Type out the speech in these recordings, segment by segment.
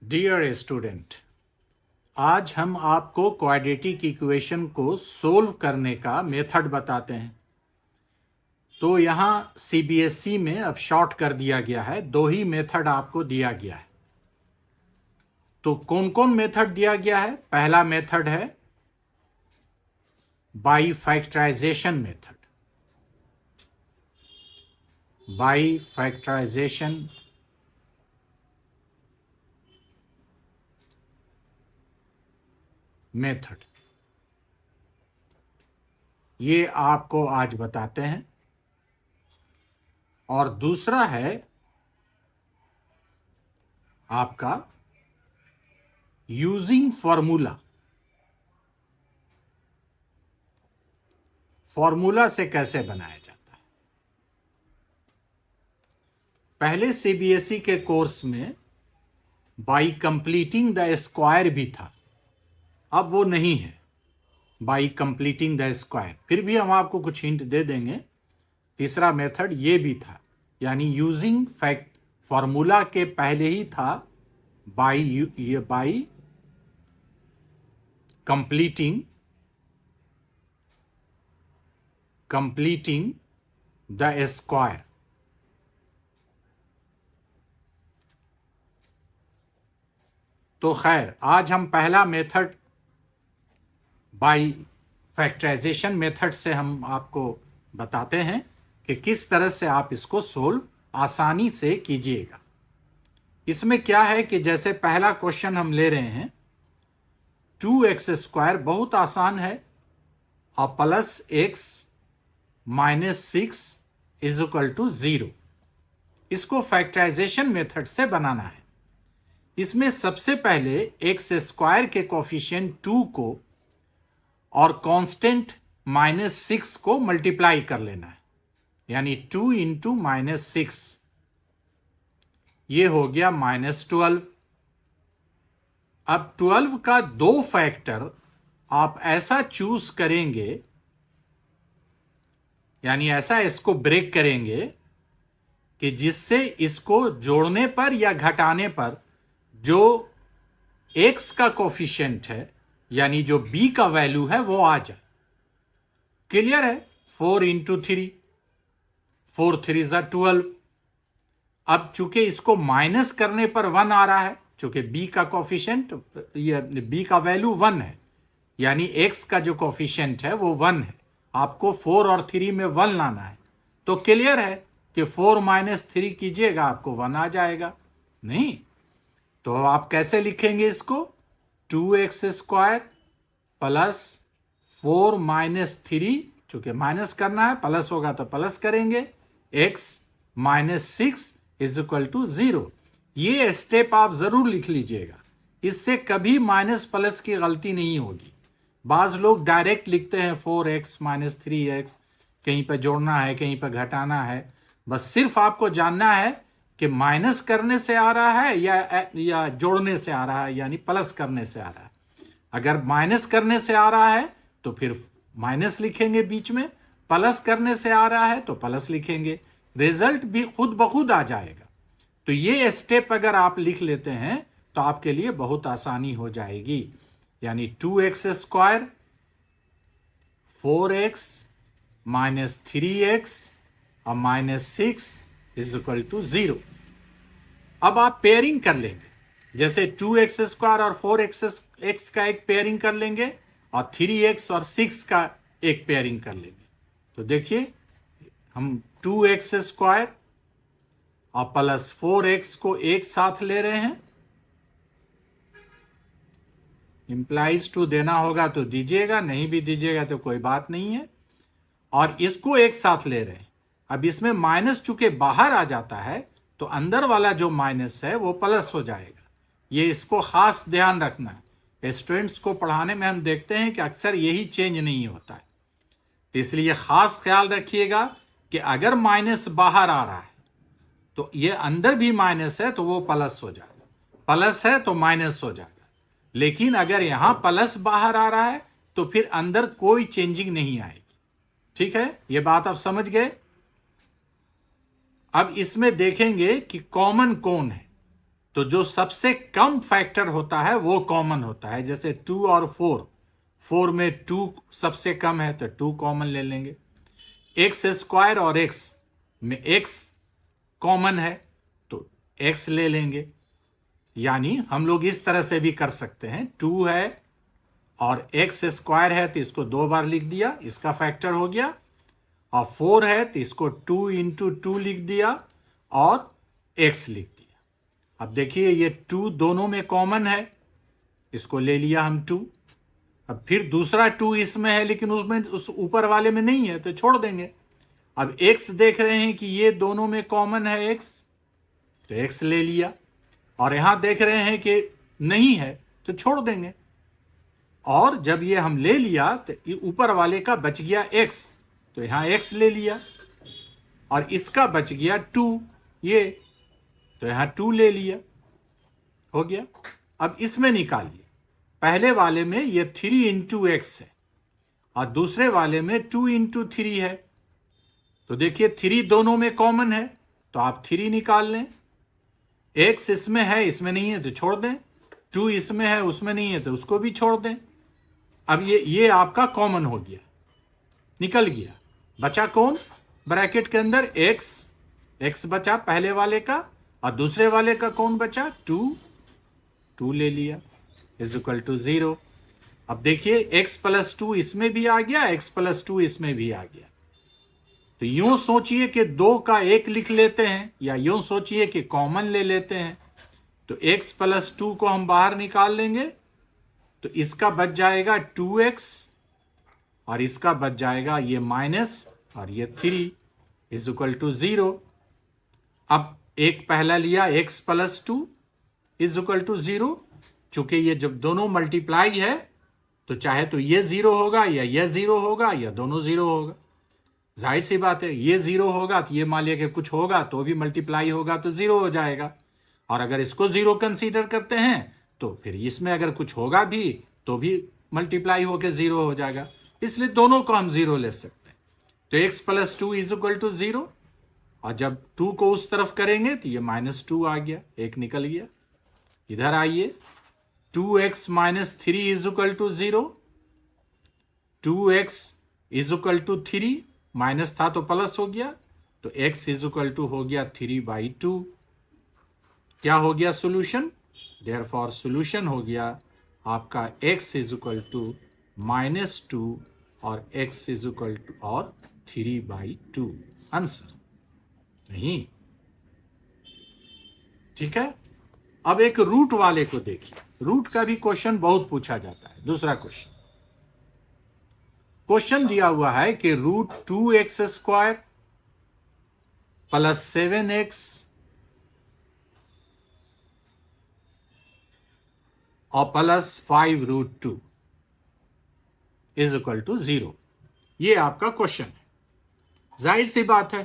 Dear student, आज हम आपको क्वाड्रेटिक इक्वेशन को सोल्व करने का मेथड बताते हैं। तो यहाँ सीबीएसई में अब शॉर्ट कर दिया गया है, दो ही मेथड आपको दिया गया है। तो कौन कौन मेथड दिया गया है? पहला मेथड है by factorization method. By factorization method, ये आपको आज बताते हैं। और दूसरा है आपका यूजिंग फॉर्मूला। फॉर्मूला से कैसे बनाया जाता है? पहले सीबीएसई के कोर्स में बाई कंप्लीटिंग द स्क्वायर भी था, अब वो नहीं है बाई कंप्लीटिंग द स्क्वायर। फिर भी हम आपको कुछ हिंट दे देंगे। तीसरा मेथड ये भी था, यानी यूजिंग फैक्ट फॉर्मूला के पहले ही था बाई कंप्लीटिंग द स्क्वायर। तो खैर, आज हम पहला मेथड बाई फैक्टराइजेशन मेथड से हम आपको बताते हैं कि किस तरह से आप इसको सोल्व आसानी से कीजिएगा। इसमें क्या है कि जैसे पहला क्वेश्चन हम ले रहे हैं, 2x² बहुत आसान है, और plus x minus 6 is equal to 0। इसको फैक्टराइजेशन मेथड से बनाना है। इसमें सबसे पहले x² के कोफिशिएंट 2 को और कांस्टेंट -6 को मल्टीप्लाई कर लेना है, यानी 2 इंटू -6, ये हो गया -12। अब 12 का दो फैक्टर आप ऐसा चूज करेंगे, यानी ऐसा इसको ब्रेक करेंगे कि जिससे इसको जोड़ने पर या घटाने पर जो x का कोफिशिएंट है, यानी जो b का वैल्यू है, वो आ जाए। क्लियर है? 4 इंटू 3, 4 3 ज़ा 12। अब चूंकि इसको माइनस करने पर 1 आ रहा है, चूंकि b का कोफिशिएंट, b का वैल्यू 1 है, यानी x का जो कोफिशिएंट है वो 1 है। आपको 4 और 3 में 1 लाना है। तो क्लियर है कि 4 माइनस 3 कीजिएगा, आपको 1 आ जाएगा। नहीं तो आप कैसे लिखेंगे इसको? 2x² प्लस 4 माइनस 3, चूंकि माइनस करना है, प्लस होगा तो प्लस करेंगे, x minus 6 is equal to 0। ये स्टेप आप जरूर लिख लीजिएगा, इससे कभी माइनस प्लस की गलती नहीं होगी। बाज लोग डायरेक्ट लिखते हैं 4x माइनस 3x, कहीं पर जोड़ना है, कहीं पर घटाना है। बस सिर्फ आपको जानना है कि माइनस करने से आ रहा है या जोड़ने से आ रहा है, यानी प्लस करने से आ रहा है। अगर माइनस करने से आ रहा है तो फिर माइनस लिखेंगे बीच में, प्लस करने से आ रहा है तो प्लस लिखेंगे, रिजल्ट भी खुद ब खुद आ जाएगा। तो ये स्टेप अगर आप लिख लेते हैं तो आपके लिए बहुत आसानी हो जाएगी। यानी 2x² 4x माइनस 3x और -6 इज इक्वल टू 0। अब आप पेयरिंग कर लेंगे, जैसे 2x² और 4x का एक पेयरिंग कर लेंगे, और 3x और 6 का एक पेयरिंग कर लेंगे। तो देखिए, हम 2x² और प्लस 4x को एक साथ ले रहे हैं। इंप्लाइज टू देना होगा तो दीजिएगा, नहीं भी दीजिएगा तो कोई बात नहीं है। और इसको एक साथ ले रहे हैं। अब इसमें माइनस चूंकि बाहर आ जाता है तो अंदर वाला जो माइनस है वो प्लस हो जाएगा। ये इसको खास ध्यान रखना है। स्टूडेंट्स को पढ़ाने में हम देखते हैं कि अक्सर यही चेंज नहीं होता है, तो इसलिए खास ख्याल रखिएगा कि अगर माइनस बाहर आ रहा है तो ये अंदर भी माइनस है तो वो प्लस हो जाएगा, प्लस है तो माइनस हो जाएगा। लेकिन अगर यहां प्लस बाहर आ रहा है तो फिर अंदर कोई चेंजिंग नहीं आएगी। ठीक है, ये बात आप समझ गए। अब इसमें देखेंगे कि कॉमन कौन है। तो जो सबसे कम फैक्टर होता है वो कॉमन होता है। जैसे 2 और 4 में 2 सबसे कम है तो 2 कॉमन ले लेंगे। एक्स स्क्वायर और एक्स में एक्स कॉमन है तो एक्स ले लेंगे। यानी हम लोग इस तरह से भी कर सकते हैं, 2 है और एक्स स्क्वायर है तो इसको 2 बार लिख दिया, इसका फैक्टर हो गया। और 4 है तो इसको 2 इंटू 2 लिख दिया और एक्स लिख दिया। अब देखिए ये 2 दोनों में कॉमन है, इसको ले लिया हम 2। अब फिर दूसरा 2 इसमें है लेकिन उसमें उस ऊपर वाले में नहीं है तो छोड़ देंगे। अब x देख रहे हैं कि ये दोनों में कॉमन है x, तो x ले लिया। और यहां देख रहे हैं कि नहीं है तो छोड़ देंगे। और जब ये हम ले लिया तो ये ऊपर वाले का बच गया x, तो यहां x ले लिया। और इसका बच गया 2 ये, तो यहां 2 ले लिया, हो गया। अब इसमें निकालिए, पहले वाले में ये 3 इंटू एक्स है और दूसरे वाले में 2 इंटू 3 है। तो देखिए 3 दोनों में कॉमन है तो आप 3 निकाल लें। एक्स इसमें है, इसमें नहीं है तो छोड़ दें। 2 इसमें है, उसमें नहीं है तो उसको भी छोड़ दें। अब ये आपका कॉमन हो गया, निकल गया। बचा कौन ब्रैकेट के अंदर? एक्स बचा पहले वाले का, और दूसरे वाले का कौन बचा? 2 ले लिया, इज इक्वल टू 0। अब देखिए x प्लस 2 इसमें भी आ गया, x प्लस 2 इसमें भी आ गया। तो यूं सोचिए कि 2 का 1 लिख लेते हैं, या यूं सोचिए कि कॉमन ले लेते हैं। तो x प्लस 2 को हम बाहर निकाल लेंगे तो इसका बच जाएगा 2x और इसका बच जाएगा ये माइनस और ये 3 इज इक्वल टू 0। अब एक पहला लिया x plus 2 is equal to 0। चूंकि ये जब दोनों मल्टीप्लाई है तो चाहे तो ये 0 होगा या ये 0 होगा या दोनों 0 होगा। जाहिर सी बात है, ये 0 होगा तो ये मान लिया कि कुछ होगा तो भी मल्टीप्लाई होगा तो 0 हो जाएगा। और अगर इसको 0 कंसीडर करते हैं तो फिर इसमें अगर कुछ होगा भी तो भी मल्टीप्लाई होकर 0 हो जाएगा। इसलिए दोनों को हम 0 ले सकते हैं। तो x plus 2 is equal to 0, और जब 2 को उस तरफ करेंगे तो ये -2 आ गया, एक निकल गया। इधर आइए, 2x minus 3 is equal to 0। 2x is equal to 3, minus था तो प्लस हो गया, तो x इज इक्वल टू हो गया 3/2। क्या हो गया सोल्यूशन? देयरफॉर सोल्यूशन हो गया आपका x इज इक्वल टू -2 और x इज इक्वल टू और 3/2 आंसर। नहीं, ठीक है। अब एक रूट वाले को देखिए, रूट का भी क्वेश्चन बहुत पूछा जाता है। दूसरा क्वेश्चन दिया हुआ है कि √2x² प्लस 7x और प्लस 5√2 इज इक्वल टू 0। ये आपका क्वेश्चन है। जाहिर सी बात है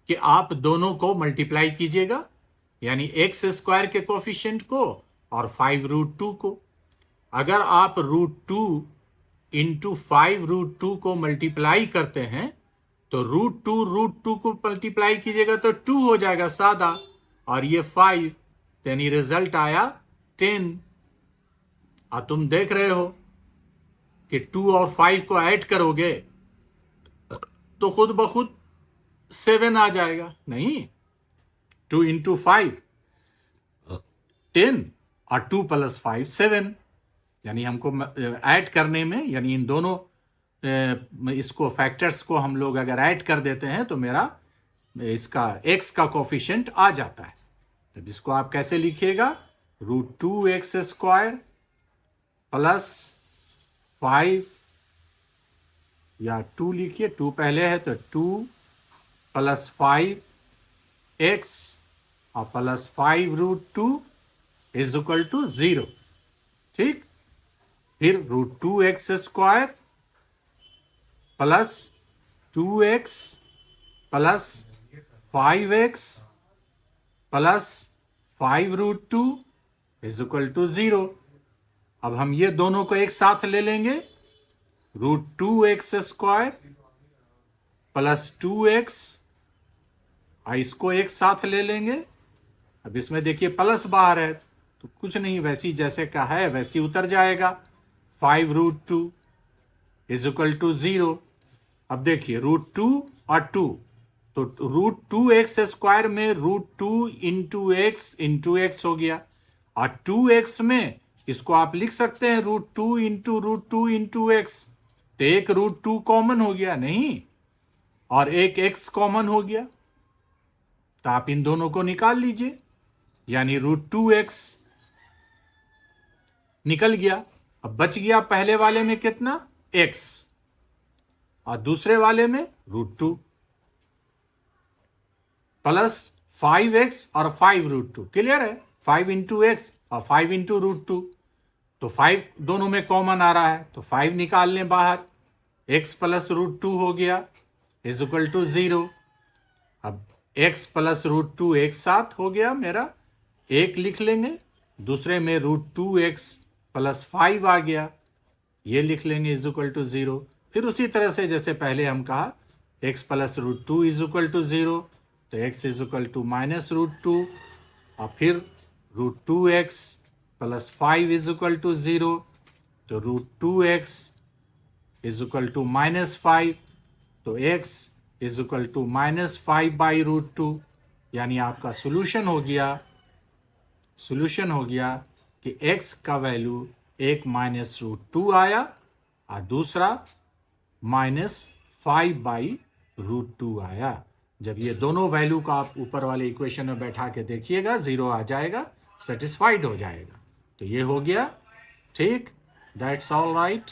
कि आप दोनों को मल्टीप्लाई कीजिएगा, यानी x² के कोफिशिएंट को और 5√2 को। अगर आप √2 इंटू 5√2 को मल्टीप्लाई करते हैं तो √2 को मल्टीप्लाई कीजिएगा तो 2 हो जाएगा सादा, और ये 5, यानी रिजल्ट आया 10। और तुम देख रहे हो कि 2 और 5 को ऐड करोगे तो खुद ब खुद 7 आ जाएगा। नहीं, 2 इंटू 5 10 और 2 प्लस 5 7, यानी हमको ऐड करने में, यानी इन दोनों इसको फैक्टर्स को हम लोग अगर ऐड कर देते हैं तो मेरा इसका x का कोफिशिएंट आ जाता है। तो इसको आप कैसे लिखिएगा? √2x² प्लस 5, या 2 लिखिए, 2 पहले है तो 2 प्लस 5x और प्लस 5√2 इज इक्वल टू 0। ठीक, फिर √2x² plus 2x plus 5x plus 5√2 is equal to 0। अब हम ये दोनों को एक साथ ले लेंगे, √2x² प्लस 2x, इसको एक साथ ले लेंगे अब इसमें देखिए प्लस बाहर है तो कुछ नहीं, वैसी जैसे का है वैसी उतर जाएगा। 5√2 इज इक्वल टू 0। अब देखिए √2 और 2, तो √2x² में √2 इंटू एक्स हो गया, और 2x में इसको आप लिख सकते हैं √2 इंटू एक्स। तो एक √2 कॉमन हो गया नहीं, और एक x कॉमन हो गया, तो आप इन दोनों को निकाल लीजिए, यानी √2x निकल गया। अब बच गया पहले वाले में कितना, x, और दूसरे वाले में √2 प्लस 5x और 5√2। क्लियर है, 5 इंटू एक्स और 5 इंटू √2, तो 5 दोनों में कॉमन आ रहा है तो 5 निकाल लें बाहर, x प्लस √2 हो गया इज इक्वल टू 0। अब x प्लस √2 एक साथ हो गया मेरा, एक लिख लेंगे, दूसरे में √2x प्लस 5 आ गया, ये लिख लेंगे इज इक्वल टू 0। फिर उसी तरह से जैसे पहले हम कहा x plus √2 is equal to 0, तो x is equal to minus √2, और फिर √2x plus 5 is equal to 0, तो √2x is equal to minus 5, तो x is equal to minus 5/√2, यानी आपका सोल्यूशन हो गया कि x का वैल्यू एक माइनस √2 आया और दूसरा माइनस 5/√2 आया। जब ये दोनों वैल्यू का आप ऊपर वाले इक्वेशन में बैठा के देखिएगा, 0 आ जाएगा, सेटिस्फाइड हो जाएगा। तो ये हो गया, ठीक, दैट्स ऑल राइट।